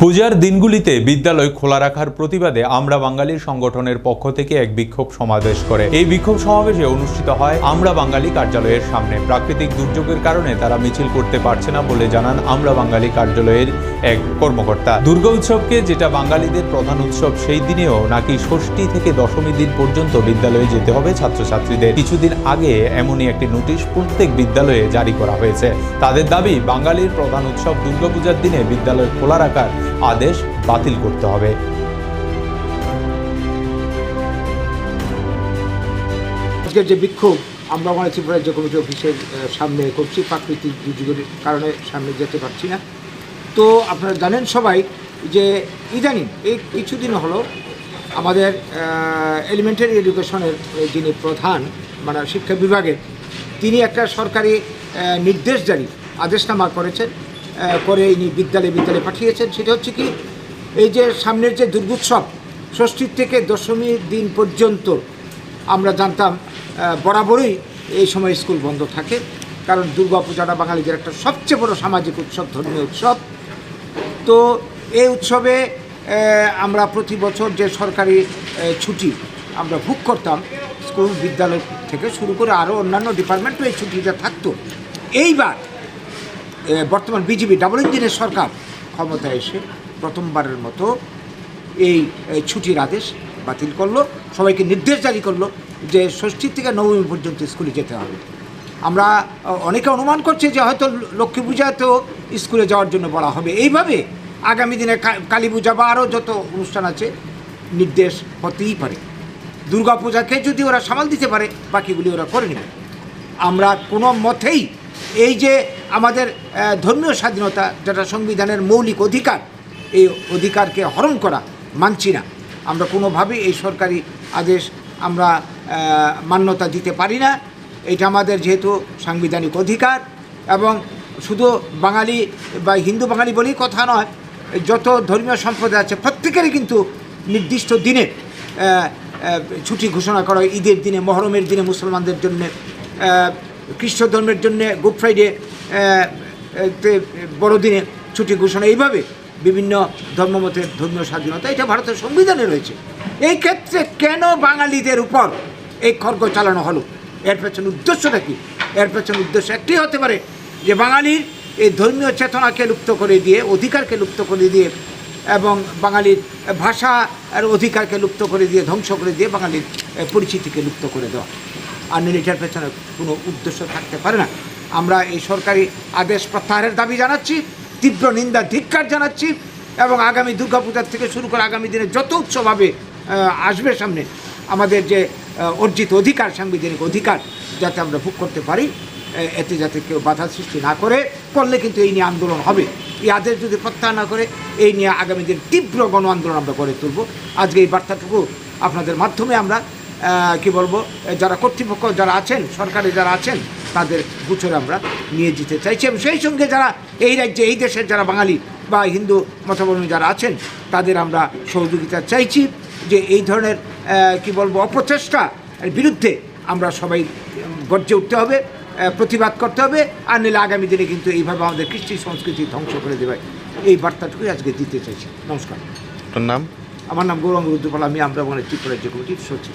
পূজার দিনগুলিতে বিদ্যালয় খোলা রাখার প্রতিবাদে আমরা বাঙালির সংগঠনের পক্ষ থেকে এক বিক্ষোভ সমাবেশ করে। এই বিক্ষোভ সমাবেশে অনুষ্ঠিত হয় আমরা বাঙালি কার্যালয়ের সামনে। প্রাকৃতিক দুর্যোগের কারণে তারা মিছিল করতে পারছে না বলে জানান আমরা বাঙালি কার্যালয়ের এক কর্মকর্তা। দুর্গা উৎসবকে, যেটা বাঙালিদের প্রধান উৎসব, সেই দিনেও নাকি ষষ্ঠী থেকে দশমী দিন পর্যন্ত বিদ্যালয়ে যেতে হবে ছাত্রছাত্রীদের। কিছুদিন আগে এমনই একটি নোটিশ প্রত্যেক বিদ্যালয়ে জারি করা হয়েছে। তাদের দাবি, বাঙালির প্রধান উৎসব দুর্গাপূজার দিনে বিদ্যালয় খোলা রাখার আদেশ বাতিল করতে হবে। আজকের যে বিক্ষোভ আমরা বাংলা ত্রিপুরা রাজ্য কমিটি অফিসের সামনে করছি, প্রাকৃতিক দুর্যোগের কারণে সামনে যেতে পারছি না। তো আপনারা জানেন সবাই যে ইদানিং এই কিছুদিন হলো আমাদের এলিমেন্টারি এডুকেশনের যিনি প্রধান মানে শিক্ষা বিভাগের, তিনি একটা সরকারি নির্দেশ জারি আদেশনামা করেছেন, করে ইনি বিদ্যালয়ে পাঠিয়েছেন। সেটা হচ্ছে কি, এই যে সামনের যে দুর্গোৎসব ষষ্ঠীর থেকে দশমীর দিন পর্যন্ত আমরা জানতাম বরাবরই এই সময় স্কুল বন্ধ থাকে, কারণ দুর্গা পূজাটা বাঙালিদের একটা সবচেয়ে বড় সামাজিক উৎসব, ধর্মীয় উৎসব। তো এই উৎসবে আমরা প্রতি বছর যে সরকারি ছুটি আমরা ভোগ করতাম, স্কুল বিদ্যালয় থেকে শুরু করে আরও অন্যান্য ডিপার্টমেন্টও এই ছুটিটা থাকতো। এইবার বর্তমান বিজেপি ডাবল ইঞ্জিনের সরকার ক্ষমতায় এসে প্রথমবারের মতো এই ছুটির আদেশ বাতিল করলো, সবাইকে নির্দেশ জারি করলো যে ষষ্ঠী থেকে নবমী পর্যন্ত স্কুলে যেতে হবে। আমরা অনেকে অনুমান করছি যে হয়তো লক্ষ্মী পূজাতেও স্কুলে যাওয়ার জন্য বলা হবে। এইভাবে আগামী দিনে কালী পূজা বা আরও যত অনুষ্ঠান আছে নির্দেশ হতেই পারে। দুর্গা পূজাকে যদি ওরা সামাল দিতে পারে, বাকিগুলি ওরা করে নেবে। আমরা কোনো মতেই এই যে আমাদের ধর্মীয় স্বাধীনতা, যেটা সংবিধানের মৌলিক অধিকার, এই অধিকারকে হরণ করা মানছি না। আমরা কোনোভাবেই এই সরকারি আদেশ আমরা মান্যতা দিতে পারি না। এটা আমাদের যেহেতু সাংবিধানিক অধিকার, এবং শুধু বাঙালি বা হিন্দু বাঙালি বলেই কথা নয়, যত ধর্মীয় সম্প্রদায় আছে প্রত্যেকেরই কিন্তু নির্দিষ্ট দিনে ছুটি ঘোষণা করা হয়। ঈদের দিনে, মহরমের দিনে মুসলমানদের জন্য, খ্রিস্ট ধর্মের জন্য গুড ফ্রাইডে, বড়দিনে ছুটি ঘোষণা, এইভাবে বিভিন্ন ধর্মমতের ধর্মীয় স্বাধীনতা, এটা ভারতের সংবিধানে রয়েছে। এই ক্ষেত্রে কেন বাঙালিদের উপর এই খড়গ চালানো হলো? এর পেছনে উদ্দেশ্যটা কি? এর পেছনে উদ্দেশ্য একটি হতে পারে যে বাঙালির এই ধর্মীয় চেতনাকে লুপ্ত করে দিয়ে, অধিকারকে লুপ্ত করে দিয়ে, এবং বাঙালির ভাষা আর অধিকারকে লুপ্ত করে দিয়ে, ধ্বংস করে দিয়ে বাঙালির পরিচিতিকে লুপ্ত করে দেওয়া। আর এটার পেছনে কোনো উদ্দেশ্য থাকতে পারে না। আমরা এই সরকারি আদেশ প্রত্যাহারের দাবি জানাচ্ছি, তীব্র নিন্দা ধিক্কার জানাচ্ছি, এবং আগামী দুর্গাপূজার থেকে শুরু করে আগামী দিনে যত উৎসবভাবে আসবে সামনে, আমাদের যে অর্জিত অধিকার, সাংবিধানিক অধিকার, যাতে আমরা ভোগ করতে পারি, এতে যাতে কেউ বাধা সৃষ্টি না করলে কিন্তু এই নিয়ে আন্দোলন হবে। এই আদেশ যদি প্রত্যাহার না করে, এই নিয়ে আগামী দিন তীব্র গণ আন্দোলন আমরা গড়ে তুলব। আজকে এই বার্তাটুকু আপনাদের মাধ্যমে আমরা কি বলবো, যারা কর্তৃপক্ষ যারা আছেন, সরকারে যারা আছেন, তাদের গোচরে আমরা নিয়ে যেতে চাইছি, এবং সেই সঙ্গে যারা এই রাজ্যে, এই দেশের যারা বাঙালি বা হিন্দু মতাবলম্বী যারা আছেন, তাদের আমরা সহযোগিতা চাইছি যে এই ধরনের কি বলবো অপচেষ্টার বিরুদ্ধে আমরা সবাই গর্জে উঠতে হবে, প্রতিবাদ করতে হবে। আর নিলে আগামী দিনে কিন্তু এইভাবে আমাদের কৃষ্টি সংস্কৃতি ধ্বংস করে দেবে। এই বার্তাটুকুই আজকে দিতে চাইছি। নমস্কার। নাম? আমার নাম গৌরাঙ্গ রুদ্রপাল, আমি আমরা ত্রিপুরা রাজ্য কমিটির সচিব।